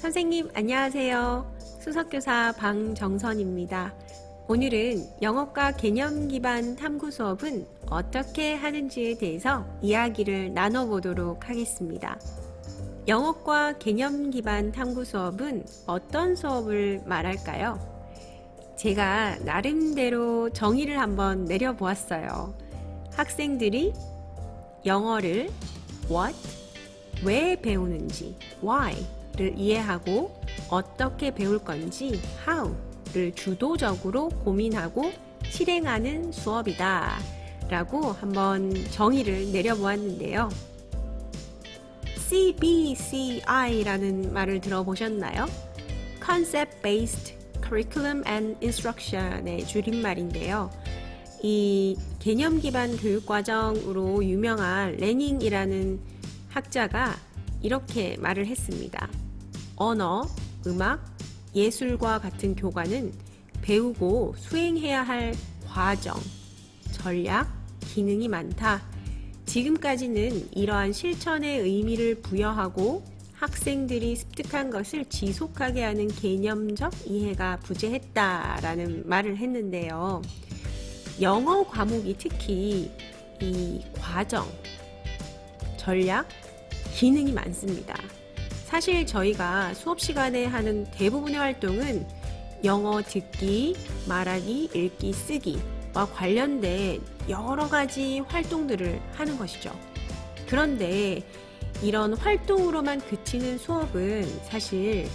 선생님 안녕하세요. 수석교사 방정선입니다. 오늘은 영어과 개념 기반 탐구 수업은 어떻게 하는지에 대해서 이야기를 나눠보도록 하겠습니다. 영어과 개념 기반 탐구 수업은 어떤 수업을 말할까요? 제가 나름대로 정의를 한번 내려보았어요. 학생들이 영어를 what, 왜 배우는지, why를 이해하고 어떻게 배울 건지, how를 주도적으로 고민하고 실행하는 수업이다 라고 한번 정의를 내려보았는데요. CBCI라는 말을 들어보셨나요? Concept Based Curriculum and Instruction의 줄임말인데요. 이 개념 기반 교육과정으로 유명한 레닝이라는 학자가 이렇게 말을 했습니다. 언어, 음악, 예술과 같은 교과는 배우고 수행해야 할 과정, 전략, 기능이 많다. 지금까지는 이러한 실천의 의미를 부여하고 학생들이 습득한 것을 지속하게 하는 개념적 이해가 부재했다라는 말을 했는데요. 영어 과목이 특히 이 과정, 전략, 기능이 많습니다. 사실 저희가 수업 시간에 하는 대부분의 활동은 영어 듣기, 말하기, 읽기, 쓰기와 관련된 여러 가지 활동들을 하는 것이죠. 그런데 이런 활동으로만 그치는 수업은 사실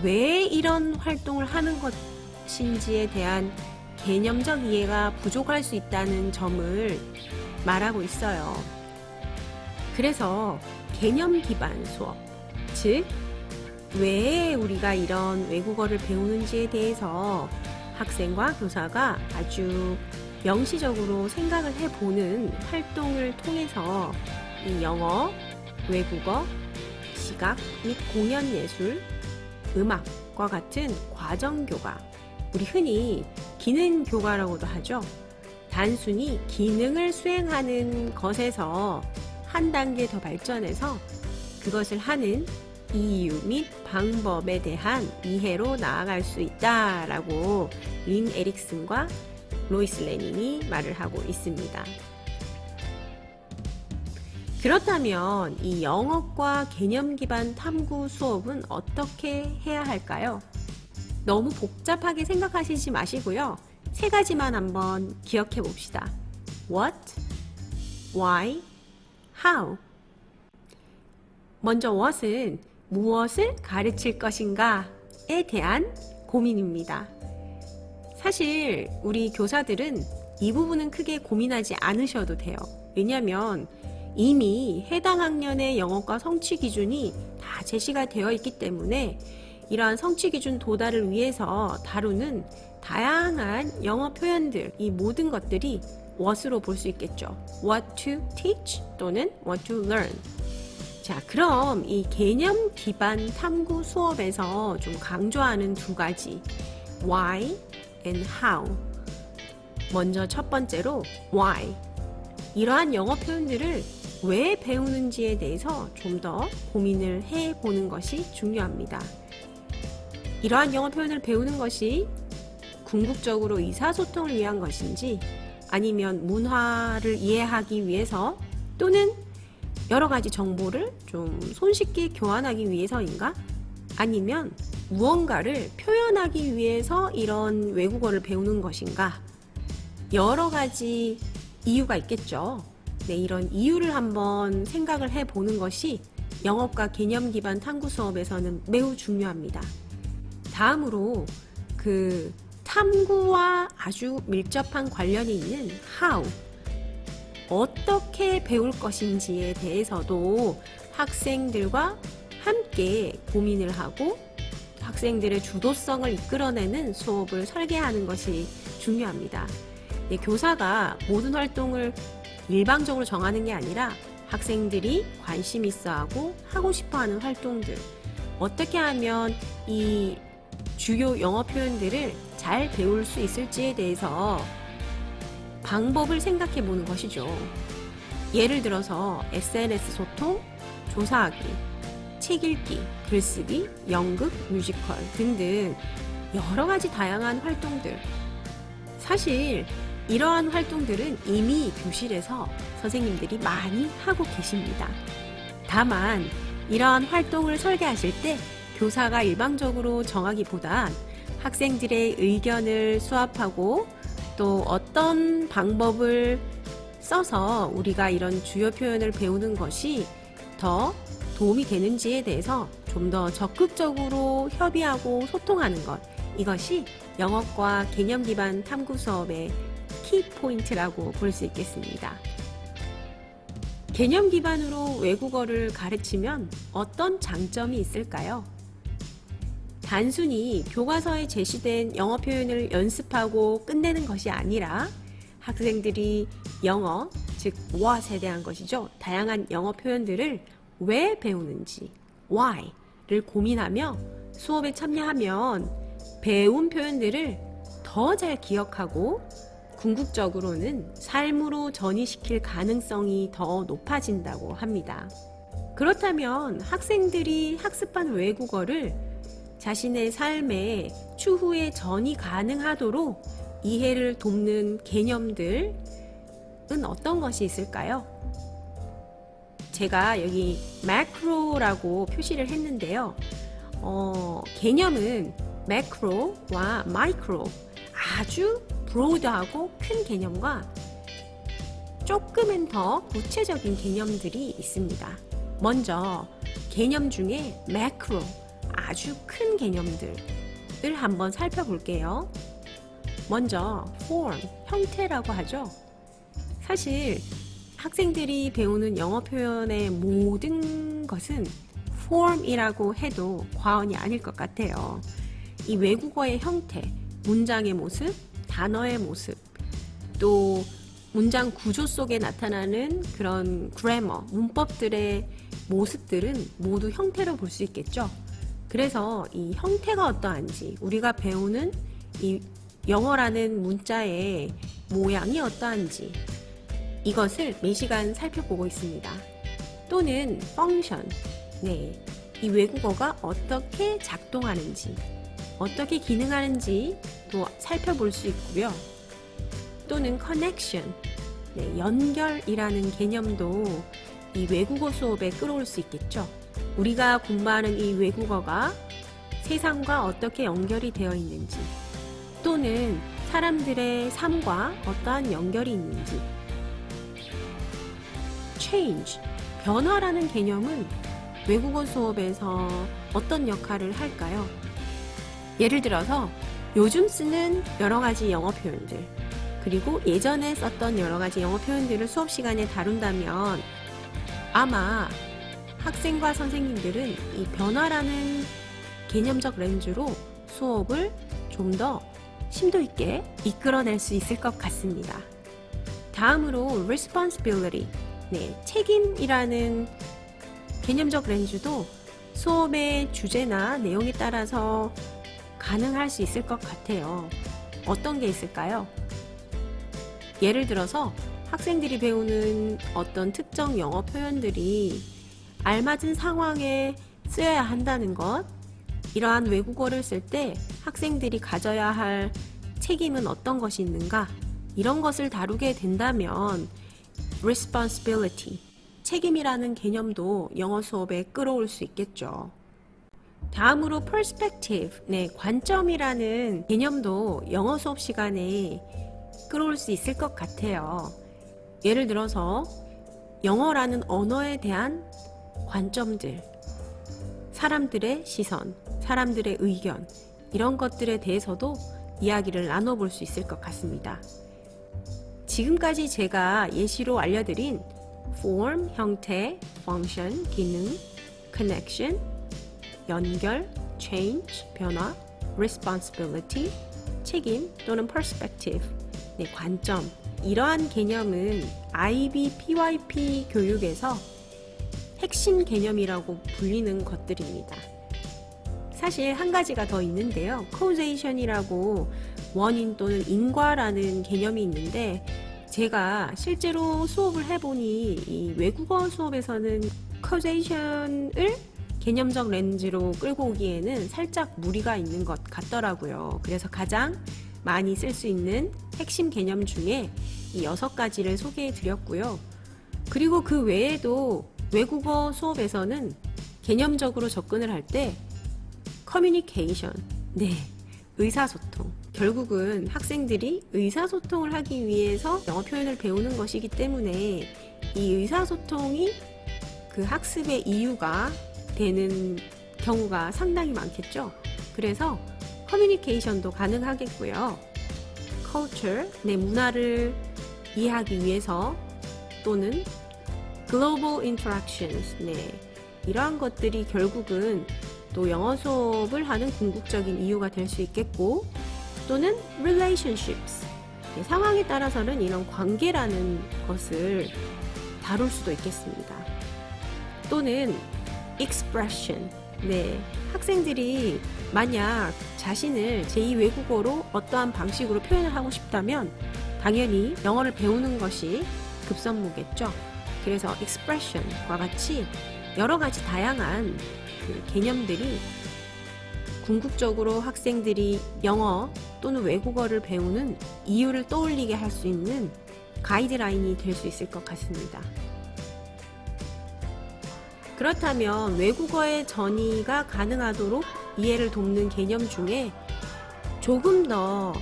왜 이런 활동을 하는 것인지에 대한 개념적 이해가 부족할 수 있다는 점을 말하고 있어요. 그래서 개념 기반 수업, 즉 왜 우리가 이런 외국어를 배우는지에 대해서 학생과 교사가 아주 명시적으로 생각을 해보는 활동을 통해서 이 영어, 외국어, 시각 및 공연 예술, 음악과 같은 과정 교과, 우리 흔히 기능 교과라고도 하죠. 단순히 기능을 수행하는 것에서 한 단계 더 발전해서 그것을 하는 이유 및 방법에 대한 이해로 나아갈 수 있다라고 린 에릭슨과 로이스 레닝이 말을 하고 있습니다. 그렇다면 이 영어과 개념 기반 탐구 수업은 어떻게 해야 할까요? 너무 복잡하게 생각하시지 마시고요. 세 가지만 한번 기억해 봅시다. What, Why, How. 먼저 what은 무엇을 가르칠 것인가에 대한 고민입니다. 사실 우리 교사들은 이 부분은 크게 고민하지 않으셔도 돼요. 왜냐하면 이미 해당 학년의 영어과 성취 기준이 다 제시가 되어 있기 때문에 이러한 성취 기준 도달을 위해서 다루는 다양한 영어 표현들, 이 모든 것들이 what으로 볼 수 있겠죠. What to teach 또는 what to learn. 자, 그럼 이 개념 기반 탐구 수업에서 좀 강조하는 두 가지, why and how. 먼저 첫 번째로 why. 이러한 영어 표현들을 왜 배우는지에 대해서 좀 더 고민을 해보는 것이 중요합니다. 이러한 영어 표현을 배우는 것이 궁극적으로 의사소통을 위한 것인지, 아니면 문화를 이해하기 위해서 또는 여러 가지 정보를 좀 손쉽게 교환하기 위해서인가? 아니면 무언가를 표현하기 위해서 이런 외국어를 배우는 것인가? 여러 가지 이유가 있겠죠. 네, 이런 이유를 한번 생각을 해보는 것이 영어과 개념 기반 탐구 수업에서는 매우 중요합니다. 다음으로 그 탐구와 아주 밀접한 관련이 있는 how, 어떻게 배울 것인지에 대해서도 학생들과 함께 고민을 하고 학생들의 주도성을 이끌어내는 수업을 설계하는 것이 중요합니다. 네, 교사가 모든 활동을 일방적으로 정하는 게 아니라 학생들이 관심 있어 하고 하고 싶어 하는 활동들, 어떻게 하면 이 주요 영어 표현들을 잘 배울 수 있을지에 대해서 방법을 생각해 보는 것이죠. 예를 들어서 SNS 소통, 조사하기, 책 읽기, 글쓰기, 연극, 뮤지컬 등등 여러 가지 다양한 활동들. 사실 이러한 활동들은 이미 교실에서 선생님들이 많이 하고 계십니다. 다만 이러한 활동을 설계하실 때 교사가 일방적으로 정하기보단 학생들의 의견을 수합하고 또 어떤 방법을 써서 우리가 이런 주요 표현을 배우는 것이 더 도움이 되는지에 대해서 좀 더 적극적으로 협의하고 소통하는 것, 이것이 영어과 개념 기반 탐구 수업의 키포인트라고 볼 수 있겠습니다. 개념 기반으로 외국어를 가르치면 어떤 장점이 있을까요? 단순히 교과서에 제시된 영어 표현을 연습하고 끝내는 것이 아니라 학생들이 영어, 즉 what에 대한 것이죠. 다양한 영어 표현들을 왜 배우는지, why를 고민하며 수업에 참여하면 배운 표현들을 더 잘 기억하고 궁극적으로는 삶으로 전이시킬 가능성이 더 높아진다고 합니다. 그렇다면 학생들이 학습한 외국어를 자신의 삶에 추후에 전이 가능하도록 이해를 돕는 개념들은 어떤 것이 있을까요? 제가 여기 macro라고 표시를 했는데요. 개념은 macro와 micro, 아주 브로드하고 큰 개념과 조금은 더 구체적인 개념들이 있습니다. 먼저 개념 중에 macro, 아주 큰 개념들을 한번 살펴볼게요. 먼저 form, 형태라고 하죠. 사실 학생들이 배우는 영어 표현의 모든 것은 form이라고 해도 과언이 아닐 것 같아요. 이 외국어의 형태, 문장의 모습, 단어의 모습, 또 문장 구조 속에 나타나는 그런 그래머, 문법들의 모습들은 모두 형태로 볼 수 있겠죠. 그래서 이 형태가 어떠한지, 우리가 배우는 이 영어라는 문자의 모양이 어떠한지, 이것을 매시간 살펴보고 있습니다. 또는 function, 네, 이 외국어가 어떻게 작동하는지, 어떻게 기능하는지 또 살펴볼 수 있고요. 또는 connection, 네, 연결이라는 개념도 이 외국어 수업에 끌어올 수 있겠죠. 우리가 공부하는 이 외국어가 세상과 어떻게 연결이 되어 있는지, 또는 사람들의 삶과 어떠한 연결이 있는지. change, 변화라는 개념은 외국어 수업에서 어떤 역할을 할까요? 예를 들어서 요즘 쓰는 여러 가지 영어 표현들, 그리고 예전에 썼던 여러 가지 영어 표현들을 수업 시간에 다룬다면 아마 학생과 선생님들은 이 변화라는 개념적 렌즈로 수업을 좀 더 심도 있게 이끌어낼 수 있을 것 같습니다. 다음으로 responsibility, 네, 책임이라는 개념적 렌즈도 수업의 주제나 내용에 따라서 가능할 수 있을 것 같아요. 어떤 게 있을까요? 예를 들어서 학생들이 배우는 어떤 특정 영어 표현들이 알맞은 상황에 쓰여야 한다는 것, 이러한 외국어를 쓸 때 학생들이 가져야 할 책임은 어떤 것이 있는가, 이런 것을 다루게 된다면 responsibility, 책임이라는 개념도 영어 수업에 끌어올 수 있겠죠. 다음으로 perspective, 네, 관점이라는 개념도 영어 수업 시간에 끌어올 수 있을 것 같아요. 예를 들어서 영어라는 언어에 대한 관점들, 사람들의 시선, 사람들의 의견, 이런 것들에 대해서도 이야기를 나눠볼 수 있을 것 같습니다. 지금까지 제가 예시로 알려드린 form, 형태, function, 기능, connection, 연결, change, 변화, responsibility, 책임 또는 perspective, 네, 관점, 이러한 개념은 IB, PYP 교육에서 핵심 개념이라고 불리는 것들입니다. 사실 한 가지가 더 있는데요. causation이라고 원인 또는 인과라는 개념이 있는데, 제가 실제로 수업을 해보니 이 외국어 수업에서는 causation을 개념적 렌즈로 끌고 오기에는 살짝 무리가 있는 것 같더라고요. 그래서 가장 많이 쓸 수 있는 핵심 개념 중에 이 6가지를 소개해 드렸고요. 그리고 그 외에도 외국어 수업에서는 개념적으로 접근을 할 때 커뮤니케이션, 네, 의사소통. 결국은 학생들이 의사소통을 하기 위해서 영어 표현을 배우는 것이기 때문에 이 의사소통이 그 학습의 이유가 되는 경우가 상당히 많겠죠. 그래서 커뮤니케이션도 가능하겠고요. culture, 내 문화를 이해하기 위해서 또는 global interactions, 네, 이러한 것들이 결국은 또 영어 수업을 하는 궁극적인 이유가 될 수 있겠고, 또는 relationships, 네, 상황에 따라서는 이런 관계라는 것을 다룰 수도 있겠습니다. 또는 expression, 네, 학생들이 만약 자신을 제2외국어로 어떠한 방식으로 표현을 하고 싶다면 당연히 영어를 배우는 것이 급선무겠죠. 그래서 expression과 같이 여러 가지 다양한 그 개념들이 궁극적으로 학생들이 영어 또는 외국어를 배우는 이유를 떠올리게 할 수 있는 가이드라인이 될 수 있을 것 같습니다. 그렇다면 외국어의 전이가 가능하도록 이해를 돕는 개념 중에 조금 더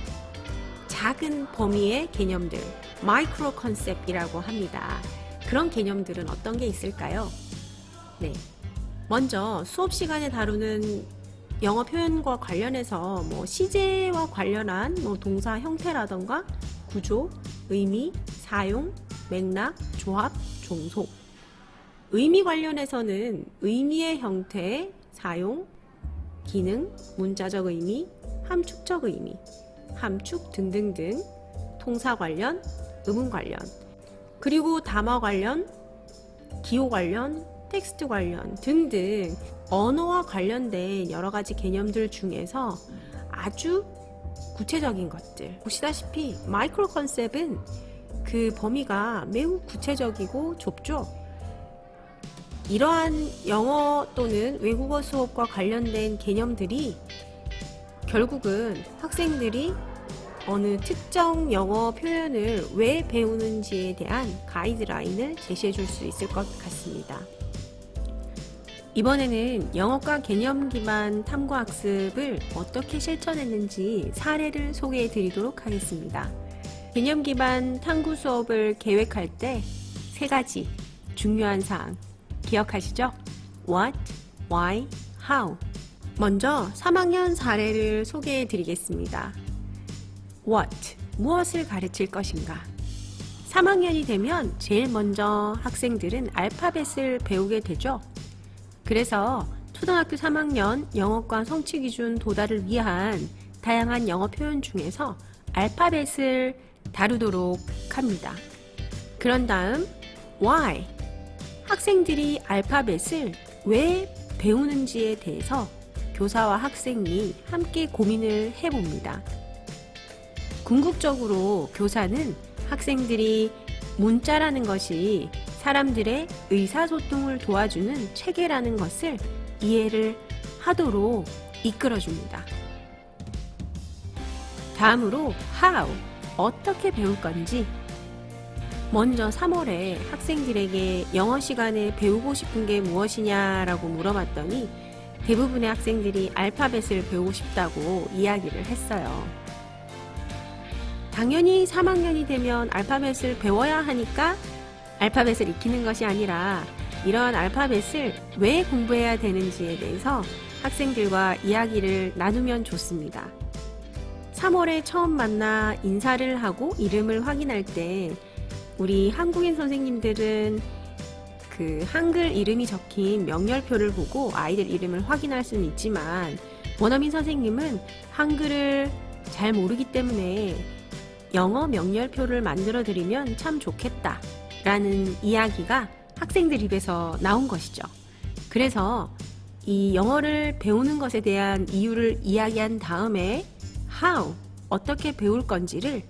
작은 범위의 개념들, 마이크로 컨셉이라고 합니다. 그런 개념들은 어떤 게 있을까요? 네, 먼저 수업 시간에 다루는 영어 표현과 관련해서 시제와 관련한 동사 형태라던가 구조, 의미, 사용, 맥락, 조합, 종속. 의미 관련해서는 의미의 형태, 사용, 기능, 문자적 의미, 함축적 의미, 함축 등등등, 통사 관련, 의문 관련, 그리고 담화 관련, 기호 관련, 텍스트 관련 등등 언어와 관련된 여러 가지 개념들 중에서 아주 구체적인 것들, 보시다시피 마이크로 컨셉은 그 범위가 매우 구체적이고 좁죠. 이러한 영어 또는 외국어 수업과 관련된 개념들이 결국은 학생들이 어느 특정 영어 표현을 왜 배우는지에 대한 가이드라인을 제시해 줄 수 있을 것 같습니다. 이번에는 영어과 개념 기반 탐구학습을 어떻게 실천했는지 사례를 소개해 드리도록 하겠습니다. 개념 기반 탐구 수업을 계획할 때 3가지 중요한 사항 기억하시죠? What, Why, How. 먼저 3학년 사례를 소개해 드리겠습니다. What, 무엇을 가르칠 것인가? 3학년이 되면 제일 먼저 학생들은 알파벳을 배우게 되죠. 그래서 초등학교 3학년 영어과 성취 기준 도달을 위한 다양한 영어 표현 중에서 알파벳을 다루도록 합니다. 그런 다음 Why, 학생들이 알파벳을 왜 배우는지에 대해서 교사와 학생이 함께 고민을 해봅니다. 궁극적으로 교사는 학생들이 문자라는 것이 사람들의 의사소통을 도와주는 체계라는 것을 이해를 하도록 이끌어줍니다. 다음으로 How, 어떻게 배울 건지. 먼저 3월에 학생들에게 영어 시간에 배우고 싶은 게 무엇이냐라고 물어봤더니 대부분의 학생들이 알파벳을 배우고 싶다고 이야기를 했어요. 당연히 3학년이 되면 알파벳을 배워야 하니까 알파벳을 익히는 것이 아니라 이러한 알파벳을 왜 공부해야 되는지에 대해서 학생들과 이야기를 나누면 좋습니다. 3월에 처음 만나 인사를 하고 이름을 확인할 때 우리 한국인 선생님들은 그 한글 이름이 적힌 명렬표를 보고 아이들 이름을 확인할 수는 있지만 원어민 선생님은 한글을 잘 모르기 때문에 영어 명렬표를 만들어 드리면 참 좋겠다 라는 이야기가 학생들 입에서 나온 것이죠. 그래서 이 영어를 배우는 것에 대한 이유를 이야기한 다음에 how, 어떻게 배울 건지를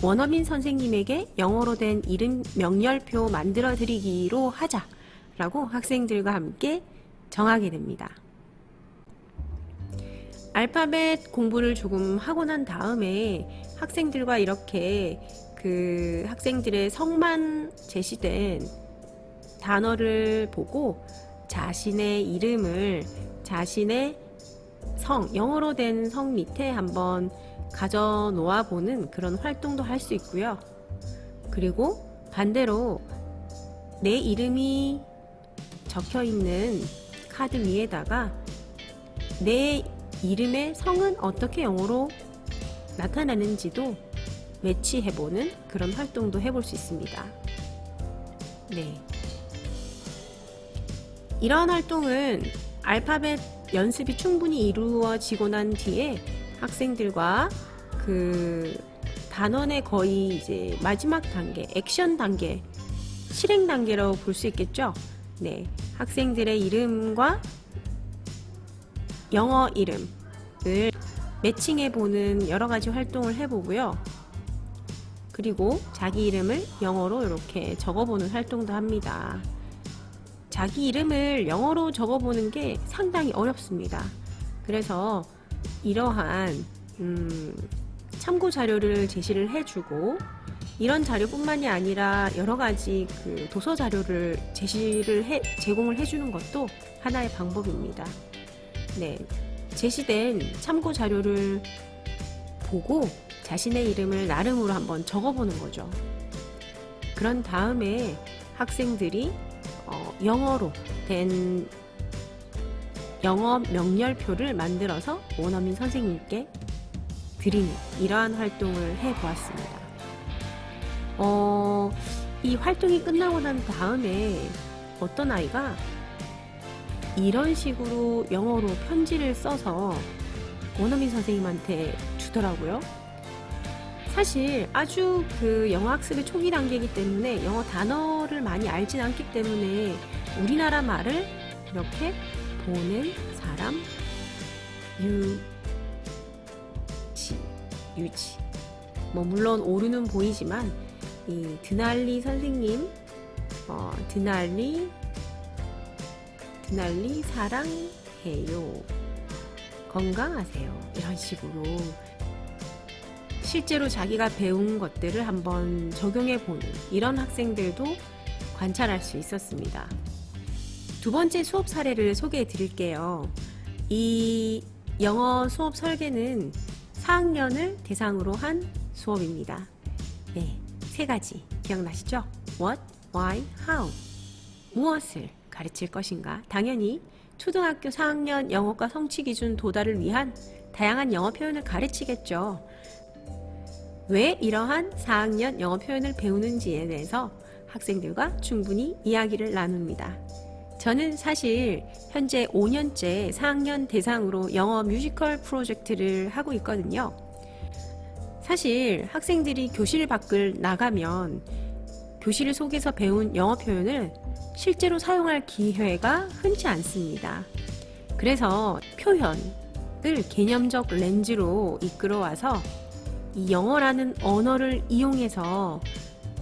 원어민 선생님에게 영어로 된 이름 명렬표 만들어 드리기로 하자라고 학생들과 함께 정하게 됩니다. 알파벳 공부를 조금 하고 난 다음에 학생들과 이렇게 그 학생들의 성만 제시된 단어를 보고 자신의 이름을 자신의 성, 영어로 된 성 밑에 한번 가져 놓아 보는 그런 활동도 할 수 있고요. 그리고 반대로 내 이름이 적혀 있는 카드 위에다가 내 이름의 성은 어떻게 영어로 나타나는지도 매치해보는 그런 활동도 해볼 수 있습니다. 네. 이러한 활동은 알파벳 연습이 충분히 이루어지고 난 뒤에 학생들과 그 단원의 거의 이제 마지막 단계, 액션 단계, 실행 단계라고 볼 수 있겠죠? 네. 학생들의 이름과 영어 이름을 매칭해보는 여러 가지 활동을 해보고요. 그리고 자기 이름을 영어로 이렇게 적어보는 활동도 합니다. 자기 이름을 영어로 적어보는 게 상당히 어렵습니다. 그래서 이러한 참고 자료를 제시를 해주고 이런 자료뿐만이 아니라 여러 가지 그 도서 자료를 제공을 해주는 것도 하나의 방법입니다. 네, 제시된 참고 자료를 보고 자신의 이름을 나름으로 한번 적어보는 거죠. 그런 다음에 학생들이 영어로 된 영어 명렬표를 만들어서 원어민 선생님께 드리는 이러한 활동을 해보았습니다. 이 활동이 끝나고 난 다음에 어떤 아이가 이런 식으로 영어로 편지를 써서 원어민 선생님한테 주더라고요. 사실 아주 그 영어 학습의 초기 단계이기 때문에 영어 단어를 많이 알진 않기 때문에 우리나라 말을 이렇게 보는 사람 유지 뭐 물론 오류는 보이지만 이 드날리 선생님 드날리 사랑해요, 건강하세요, 이런 식으로 실제로 자기가 배운 것들을 한번 적용해 보는 이런 학생들도 관찰할 수 있었습니다. 두 번째 수업 사례를 소개해 드릴게요. 이 영어 수업 설계는 4학년을 대상으로 한 수업입니다. 네, 세 가지 기억나시죠? What, Why, How. 무엇을 가르칠 것인가? 당연히 초등학교 4학년 영어과 성취 기준 도달을 위한 다양한 영어 표현을 가르치겠죠. 왜 이러한 4학년 영어 표현을 배우는지에 대해서 학생들과 충분히 이야기를 나눕니다. 저는 사실 현재 5년째 4학년 대상으로 영어 뮤지컬 프로젝트를 하고 있거든요. 사실 학생들이 교실 밖을 나가면 교실 속에서 배운 영어 표현을 실제로 사용할 기회가 흔치 않습니다. 그래서 표현을 개념적 렌즈로 이끌어와서 이 영어라는 언어를 이용해서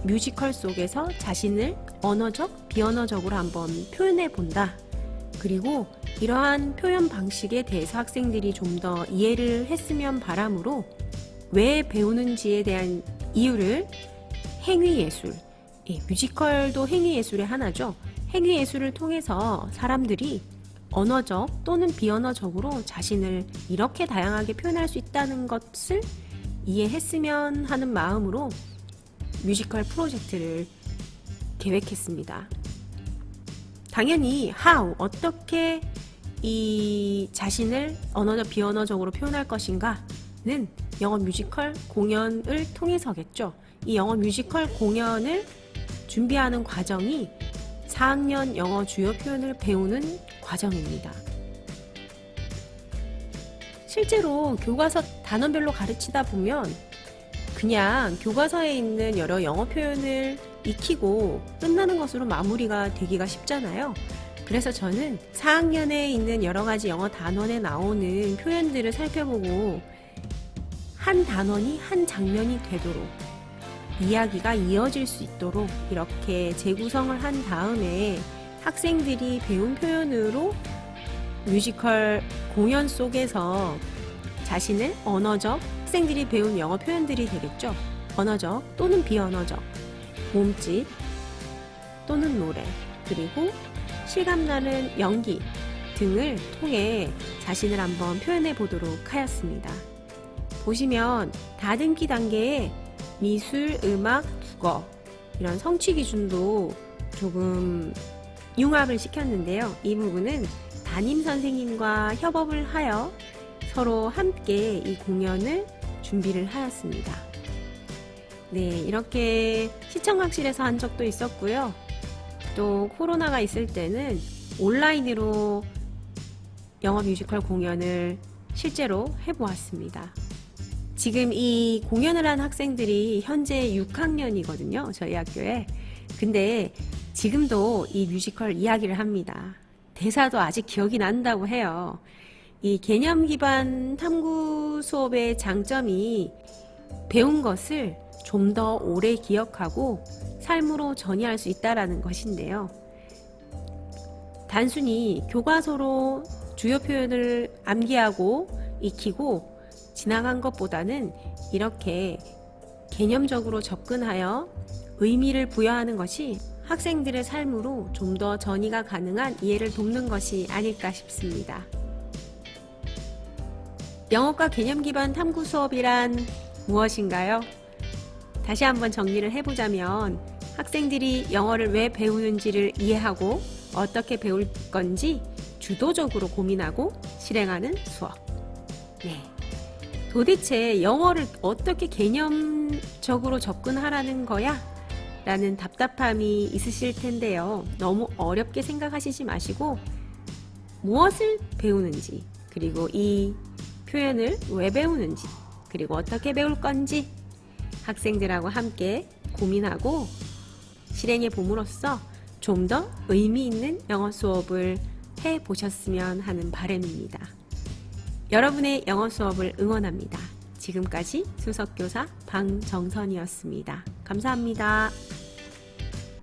뮤지컬 속에서 자신을 언어적, 비언어적으로 한번 표현해 본다. 그리고 이러한 표현 방식에 대해서 학생들이 좀 더 이해를 했으면 바람으로 왜 배우는지에 대한 이유를 행위예술, 뮤지컬도 행위예술의 하나죠. 행위예술을 통해서 사람들이 언어적 또는 비언어적으로 자신을 이렇게 다양하게 표현할 수 있다는 것을 이해했으면 하는 마음으로 뮤지컬 프로젝트를 계획했습니다. 당연히 how, 어떻게 이 자신을 언어적, 비언어적으로 표현할 것인가는 영어 뮤지컬 공연을 통해서겠죠. 이 영어 뮤지컬 공연을 준비하는 과정이 4학년 영어 주요 표현을 배우는 과정입니다. 실제로 교과서 단원별로 가르치다 보면 그냥 교과서에 있는 여러 영어 표현을 익히고 끝나는 것으로 마무리가 되기가 쉽잖아요. 그래서 저는 4학년에 있는 여러 가지 영어 단원에 나오는 표현들을 살펴보고 한 단원이 한 장면이 되도록 이야기가 이어질 수 있도록 이렇게 재구성을 한 다음에 학생들이 배운 표현으로 뮤지컬 공연 속에서 자신의 언어적, 학생들이 배운 영어 표현들이 되겠죠. 언어적 또는 비언어적, 몸짓 또는 노래, 그리고 실감나는 연기 등을 통해 자신을 한번 표현해 보도록 하였습니다. 보시면 다듬기 단계에 미술, 음악, 국어 이런 성취 기준도 조금 융합을 시켰는데요. 이 부분은 담임 선생님과 협업을 하여 서로 함께 이 공연을 준비를 하였습니다. 네, 이렇게 시청각실에서 한 적도 있었고요. 또 코로나가 있을 때는 온라인으로 영어 뮤지컬 공연을 실제로 해보았습니다. 지금 이 공연을 한 학생들이 현재 6학년이거든요. 저희 학교에. 근데 지금도 이 뮤지컬 이야기를 합니다. 대사도 아직 기억이 난다고 해요. 이 개념 기반 탐구 수업의 장점이 배운 것을 좀 더 오래 기억하고 삶으로 전이할 수 있다는 것인데요. 단순히 교과서로 주요 표현을 암기하고 익히고 지나간 것보다는 이렇게 개념적으로 접근하여 의미를 부여하는 것이 학생들의 삶으로 좀 더 전이가 가능한 이해를 돕는 것이 아닐까 싶습니다. 영어과 개념 기반 탐구 수업이란 무엇인가요? 다시 한번 정리를 해보자면 학생들이 영어를 왜 배우는지를 이해하고 어떻게 배울 건지 주도적으로 고민하고 실행하는 수업. 네. 도대체 영어를 어떻게 개념적으로 접근하라는 거야? 라는 답답함이 있으실 텐데요. 너무 어렵게 생각하시지 마시고 무엇을 배우는지, 그리고 이 표현을 왜 배우는지, 그리고 어떻게 배울 건지 학생들하고 함께 고민하고 실행해 봄으로써 좀 더 의미 있는 영어 수업을 해 보셨으면 하는 바람입니다. 여러분의 영어 수업을 응원합니다. 지금까지 수석교사 방정선이었습니다. 감사합니다.